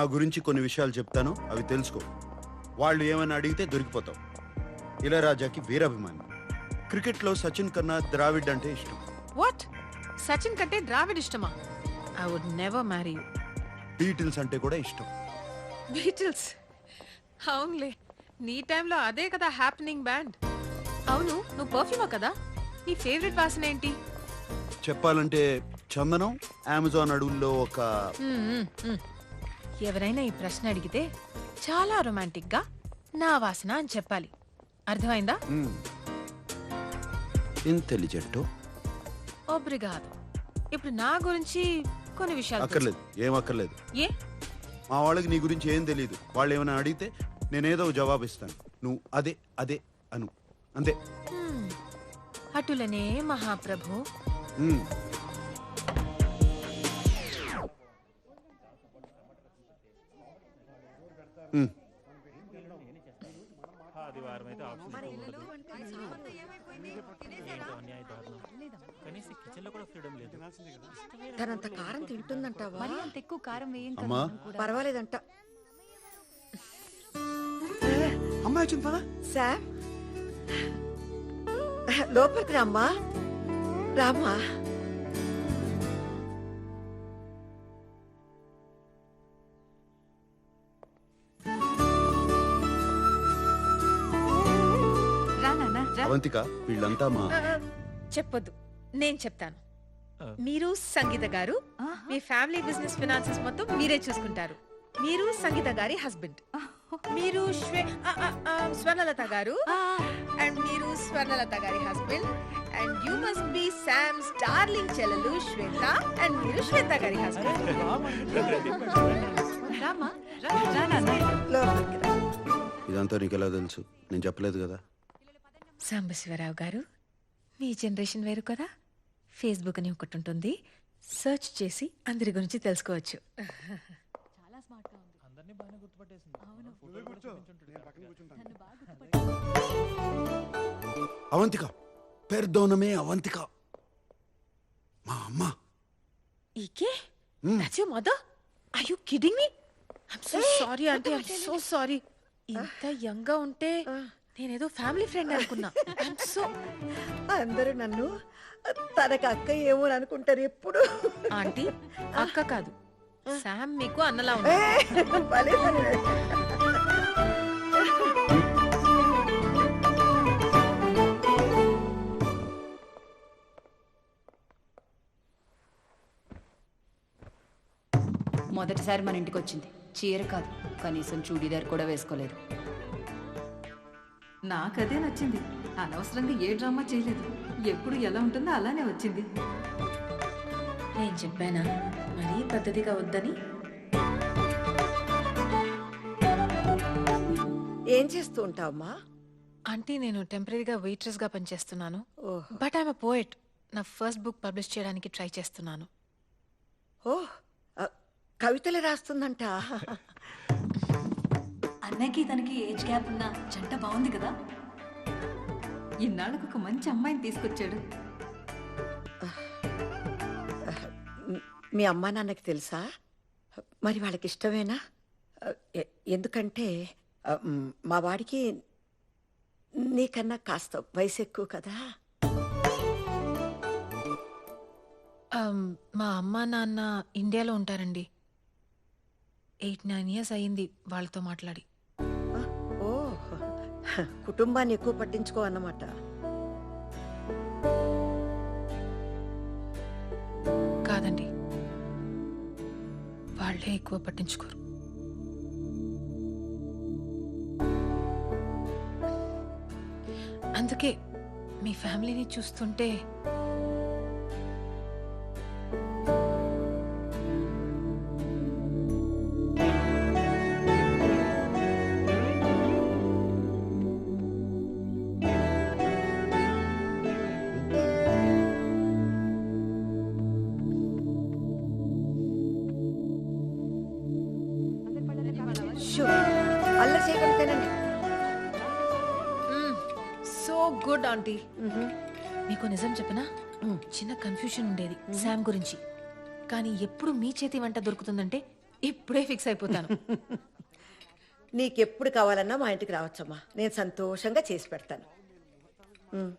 నా గురించి కొన్ని విషయాలు చెప్తాను, అవి తెలుసుకో. వాళ్ళు ఏమని అడిగితే దొరికిపోతావు. ఇళయరాజాకి వీరాభిమాని. క్రికెట్లో సచిన్ కన్నా ద్రావిడ్ అంటే ఇష్టం. వాట్? సచిన్ కంటే ద్రావిడ్ ఇష్టమా? I would never marry you. Beatles అంటే కూడా ఇష్టం. బీటిల్స్? అవునులే, నీ టైంలో అదే కదా హ్యాపెనింగ్ బ్యాండ్. అవును, నువ్వు పర్ఫ్యూమా కదా? నీ ఫేవరెట్ వాసన ఏంటి? చెప్పాలంటే చందనం. అమెజాన్ అడవుల్లో ఒక ఎవరైనా ఈ ప్రశ్న అడిగితే చాలా రొమాంటిక్ గా నా వాసన అని చెప్పాలి. అర్థమైందా? ఇంటెలిజెంట్. ఒబ్రిగాదు. ఇప్పుడు నా గురించి కొన్ని విషయాలు అక్కర్లేదు, ఏం అక్కర్లేదు. ఏ? మా వాళ్ళకి నీ గురించి ఏం తెలియదు. వాళ్ళు ఏమైనా అడిగితే నేనేదో జవాబు ఇస్తాను, నువ్వు అదే అదే అను, అంతే. అటులనే మహాప్రభు. తనంత కారం తింటుందంటావా? మరి అంత ఎక్కువ కారం వేయం అమ్మా పర్వాలేదంట. అమ్మాయి వచ్చింది పదా. శామ్, లోపలికి రామ్మా. రామ్మా. రా నాన్న రా. అవంతిక, వీళ్ళంతా మా చెప్పొద్దు, నేను చెప్తాను. మీరు సంగీత గారు, మీ ఫ్యామిలీ బిజినెస్ ఫినాన్సెస్ మొత్తం మీరే చూసుకుంటారు. మీరు సంగీత గారి హస్బెండ్. మీరు స్వర్ణలత గారు, అండ్ మీరు స్వర్ణలత గారి husband. And you must be Sam's darling చెల్లెలు శ్వేత, అండ్ మీరు శ్వేత గారి హస్బెండ్. రామా రా రా నాన్న. లోపలికి రా. ఇదంతా నీకు ఎలా తెలుసు? నేను చెప్పలేదు కదా. సాంబశివరావు గారు, మీ జనరేషన్ వేరు కదా. ఫేస్బుక్ అని ఒకటి ఉంటుంది, సెర్చ్ చేసి అందరి గురించి తెలుసుకోవచ్చు. చాలా స్మార్ట్ గా ఉంది. అందరినీ బాగా గుర్తుపట్టేసింది. అవును. అవంతిక, పెర్దోనమే అవంతిక, మా అమ్మ. ఈకే? That's your mother? Are you kidding me? I'm so sorry auntie, I'm so sorry. ఇంత యంగ్ గా ఉంటే నేనేదో ఫ్యామిలీ ఫ్రెండ్ అనుకున్నా. I'm so అందరూ నన్ను తనకు అక్క ఏమో అనుకుంటారు ఎప్పుడు. ఆంటీ అక్క కాదు, శామ్ మీకు అన్నలా ఉంది. భలే భలే. మొదటిసారి మన ఇంటికి వచ్చింది. చీర కాదు, కనీసం చూడీదార్ కూడా వేసుకోలేదు. నాకదే నచ్చింది. అనవసరంగా ఏ డ్రామా చేయలేదు. ఎప్పుడు ఎలా ఉంటుందో అలానే వచ్చింది. నేను చెప్పానా మరీ పద్ధతిగా వద్దని? ఏం చేస్తూ ఉంటావమ్మా? ఆంటీ నేను టెంపరీగా వెయిట్రెస్ గా పనిచేస్తున్నాను. Oh. But I'm a poet. నా ఫస్ట్ బుక్ పబ్లిష్ చేయడానికి ట్రై చేస్తున్నాను. ఓహ్, కవితలు రాస్తుందంట. అన్నయ్యకి తనకి ఏజ్ గ్యాప్ ఉన్న జంట బాగుంది కదా. ఇన్నాళ్ళకు ఒక మంచి అమ్మాయిని తీసుకొచ్చాడు. మీ అమ్మా నాన్నకి తెలుసా? మరి వాళ్ళకి ఇష్టమేనా? ఎందుకంటే మా వాడికి నీకన్నా కాస్త వయసు ఎక్కువ కదా. మా అమ్మ నాన్న ఇండియాలో ఉంటారండి. 8-9 years అయ్యింది వాళ్ళతో మాట్లాడి. ఓ, కుటుంబాన్ని ఎక్కువ పట్టించుకో అన్నమాట. కాదండి, వాళ్ళే ఎక్కువ పట్టించుకోరు. అందుకే మీ ఫ్యామిలీని చూస్తుంటే అల్లరి చేయకుండా తినండి. So good aunty. మీకు నిజం చెప్పనా, చిన్న కన్ఫ్యూషన్ ఉండేది శామ్ గురించి. కానీ ఎప్పుడు మీ చేతి వంట దొరుకుతుందంటే ఇప్పుడే ఫిక్స్ అయిపోతాను. నీకెప్పుడు కావాలన్నా మా ఇంటికి రావచ్చమ్మా, నేను సంతోషంగా చేసి పెడతాను. ఉమ్.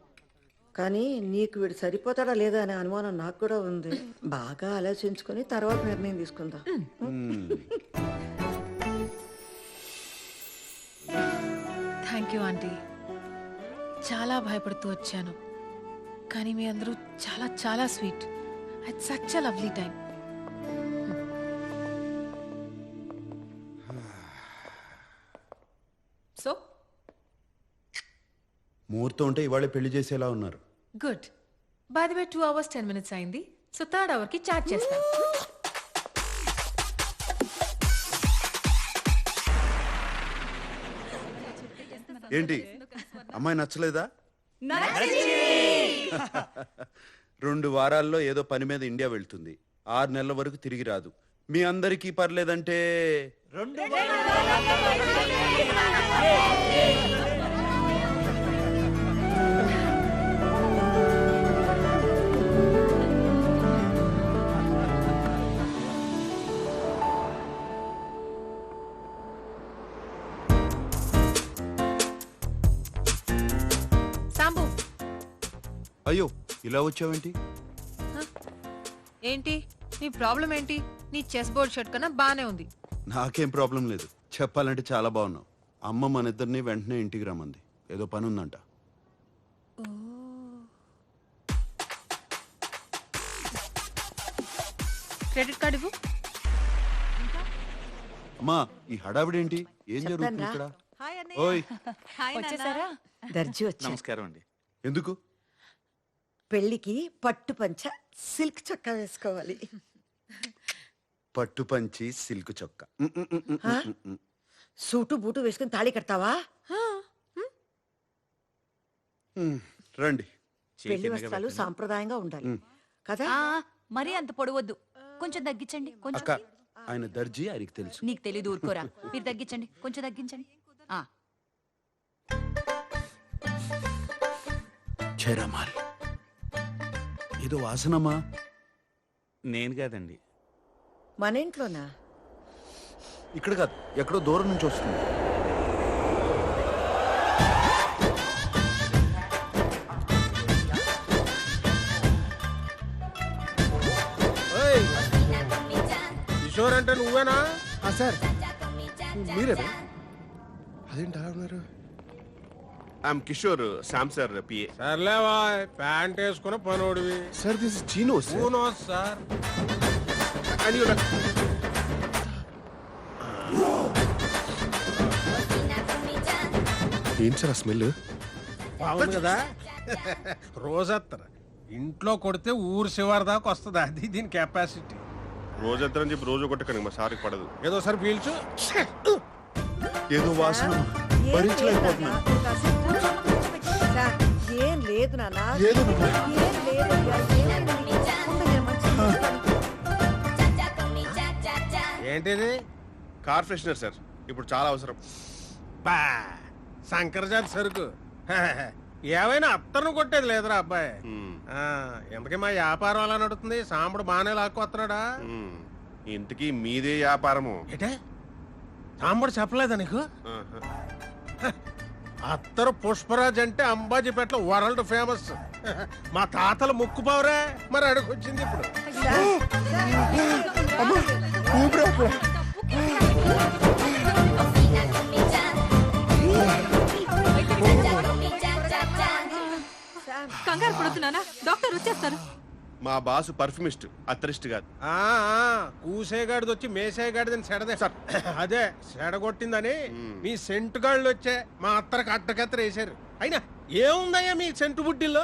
కానీ నీకు వీడు సరిపోతాడా లేదా అనే అనుమానం నాకు కూడా ఉంది. బాగా ఆలోచించుకొని తర్వాత నిర్ణయం తీసుకుందాం. Thank you aunty. చాలా భయపడుతూ వచ్చాను, కానీ మీ అందరూ చాలా చాలా sweet. It's such a lovely time. So ముహూర్తం ఉంటే ఇవాళే పెళ్లి చేసేలా ఉన్నారు. Good. By the way 2 hours 10 minutes అయింది. సో 3rd hour కి చార్జ్ చేస్తాను. ఏంటి అమ్మాయి నచ్చలేదా? 2 వారాల్లో ఏదో పని మీద ఇండియా వెళ్తుంది. 6 నెలల వరకు తిరిగి రాదు. మీ అందరికీ పర్లేదంటే సాంబు, అయ్యో ఇలా వచ్చావేంటి? ఏంటి నీ ప్రాబ్లం ఏంటి? నీ చెస్ బోర్డ్ షర్ట్ కన్నా బానే ఉంది. నాకేం ప్రాబ్లం లేదు. చెప్పాలంటే చాలా బాగున్నావు. అమ్మ మన ఇద్దరిని వెంటనే ఇంటికి రమ్మంది. ఏదో పని ఉందంట. క్రెడిట్ కార్డు ఇవ్వు. అమ్మా ఈ హడావిడేంటి? ఏం జరుగుతుంది ఇక్కడ? ఓయ్ వచ్చేసారా? దర్జీ వచ్చి నమస్కారం అండి. ఎందుకు? పెళ్లికి పట్టు పంచ సిల్క్ చొక్కా వేసుకోవాలి. పట్టు పంచి సిల్క్ చొక్కా. సూటు బూటు వేసుకుని తాళి కడతావా? రండి. పెళ్లి వస్త్రాలు సాంప్రదాయంగా ఉండాలి కదా. మరీ అంత పొడవద్దు, కొంచెం తగ్గించండి. కొంచెం అక్క ఆయన దర్జీ, ఆయనకి తెలుసు. నీకు తెలీదు, ఊరుకోరా. మీరు తగ్గించండి, కొంచెం తగ్గించండి. చేరామాల్ ఏదో వాసనమ్మా. నేను కాదండి. మన ఇంట్లోనా? ఇక్కడ కాదు, ఎక్కడో దూరం నుంచి వస్తుంది. కిషోర్ అంటే నువ్వేనా? సార్ మీరేనా? అదేంటి అలా ఉన్నారు? I'm Kishore, Sam sir PA. సర్లేవా, ప్యాంట్ వేసుకున్న పనోడివి. Sir this is Chino sir. Uno sir. ఏం సార్ ఆ స్మెల్? బాగుంది కదా. రోజత్తర ఇంట్లో కొడితే ఊరు శివారి దాకా వస్తుంది. అది దీని కెపాసిటీ. రోజంతా చెప్పి రోజు కొట్టకండి, మా సార్కి పడదు. ఏదో సార్ పీల్చు. ఏదో వాసన భరించలేకపోతున్నా. సార్, ఏం లేదు నాన్న. ఏదో ఏం లేదు. ఏంటిది? కార్ ఫ్రెషనర్ సార్, ఇప్పుడు చాలా అవసరం. బా శంకరజాతి సరుకు. ఏమైనా అత్తను కొట్టేది లేదురా అబ్బాయి. ఎందుకే మా వ్యాపారం అలా నడుతుంది? సాంబడు బాగానే లాక్కొస్తున్నాడా? ఇంతకీ మీదే వ్యాపారము? ఏటే సాంబడు చెప్పలేదా నీకు? అత్తరు పుష్పరాజ్ అంటే అంబాజీపేటలో వరల్డ్ ఫేమస్. మా తాతలు ముక్కుపోవరే, మరి అడుగొచ్చింది ఇప్పుడు. కంగారు పడుతున్నానా? డాక్టర్ వచ్చేస్తారు. మా బాసు పర్ఫ్యూమిస్ట్, అత్తరిస్ట్ కాదు. కూసేగాడిది వచ్చి మేసేగాడిదని సెడదే సార్. అదే సెడగొట్టిందని మీ సెంటు గాళ్ళు వచ్చే మా అత్తరికి అట్టకత్తర వేసారు. అయినా ఏముందయ్యా మీ సెంటు బుడ్డిల్లో?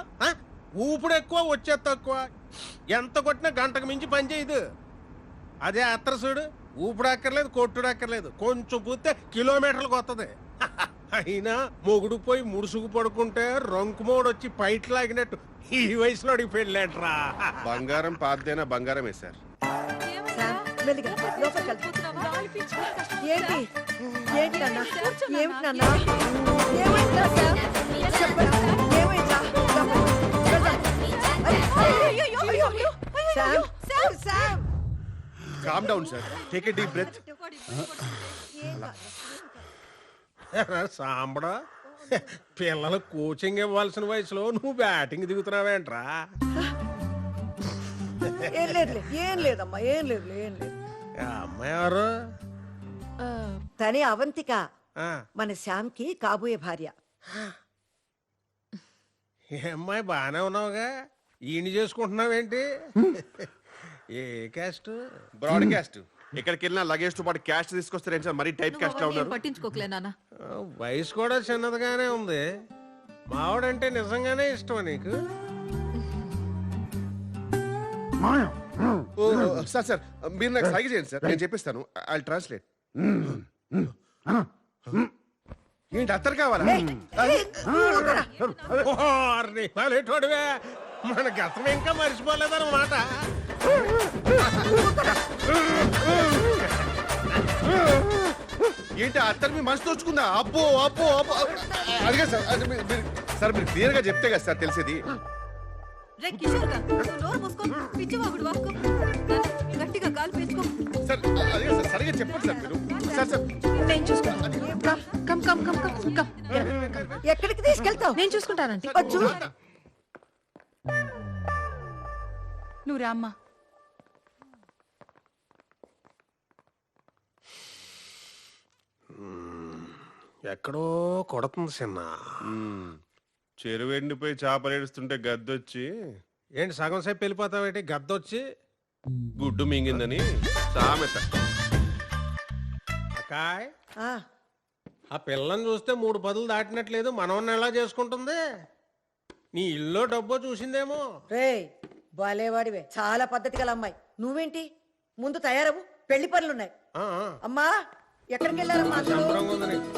ఊపుడు ఎక్కువ, వచ్చే తక్కువ. ఎంత కొట్టినా గంటకు మించి పని చేయదు. అదే అత్తర చూడు, ఊపుడు అక్కర్లేదు, కొట్టుడు అక్కర్లేదు, కొంచెం పూస్తే కిలోమీటర్లకు వస్తుంది. అయినా మొగుడు పోయి ముడుసుకు పడుకుంటే రంకుమోడు వచ్చి పైట్ లాగినట్టు ఈ వయసులో పెళ్ళేట్రా. బంగారం పాతదైనా బంగారమే సార్. మెల్లిగా లోపలికి వెళ్తా. ఏంటి ఏంటి నాన్న? ఏమిటి నాన్న? ఏమైందా సార్? చెప్పండి, ఏమైందా? Sam, Sam, Sam. Calm down sir, take a deep breath. సాంబడా పిల్లలు కోచింగ్ ఇవ్వాల్సిన వయసులో నువ్వు బ్యాటింగ్ దిగుతున్నావేంట్రా? ఏం లేదులే, ఏం లేదమ్మా, ఏం లేదు, ఏం లేదు. ఆ అమ్మాయి ఎవరు? తనే అవంతిక, ఆ, మన శ్యామ్కి కాబోయే భార్య. ఈ అమ్మాయి బాగానే ఉన్నావుగా, ఈయన చేసుకుంటున్నావేంటి? ఏ క్యాస్ట్? బ్రాడ్కాస్ట్. ఎక్కడికి వెళ్ళినా లగేజ్ తో పాటు క్యాష్ తీసుకొస్తారేంటి సార్? మరీ టైప్ క్యాస్ట్ లా ఉన్నారు. పట్టించుకోకలే నాన్న. వయసు కూడా చిన్నదిగానే ఉంది. మావాడంటే నిజంగానే ఇష్టమా నీకు? ఓ, సార్ సార్ మీరు నాకు సైగ చేయండి సార్, నేను చెప్పిస్తాను. I translate. ఏంటి అత్తరు కావాలా? ఓర్నివాడవే, మన గతం ఇంకా మర్చిపోలేదన్నమాట. ఏంటి అత్తరు మీ మనసు తోచుకుందా? అబ్బో అబ్బో అబ్బో. అడిగా సార్, అది సార్ మీరు క్లియర్ గా చెప్తే కదా సార్ తెలిసేది. రే కిషోర్ గా, నువ్వు నోరు మూసుకో, పిచ్చివాగుడు వాక్కో. నాన్న, గట్టిగా గాలి పీల్చుకో. సార్ అడిగా సార్, సరిగా చెప్పండి సార్ మీరు. సార్ సార్ నేను చూసుకుంటాను. Come come come come come. ఎక్కడికి తీసుకెళ్తావు? నేను చూసుకుంటానంటే. వచ్చు. నువ్వు రామ్మా. ఎక్కడో కొడుతుంది చిన్న. చెరువు ఎండిపోయి చేపలు ఏడుస్తుంటే గద్దొచ్చి ఏంటి సగం సేపు వెళ్ళిపోతావేంటి? గద్దొచ్చి గుడ్డు మింగిందని సామెత. అకాయ్, ఆ, ఆ పిల్లని చూస్తే 3 పదులు దాటినట్లేదు. మనవన్ని ఎలా చేసుకుంటుంది? నీ ఇల్లు డబ్బో చూసిందేమో. రేయ్ బాలేవాడివే, చాలా పద్ధతి గల అమ్మాయి. నువ్వేంటి ముందు తయారవు, పెళ్లి పనులున్నాయి. ఆ, ఆ. అమ్మా ఎక్కడికి వెళ్ళారమ్మా అందరూ? సంబరంగా ఉంది నీకు.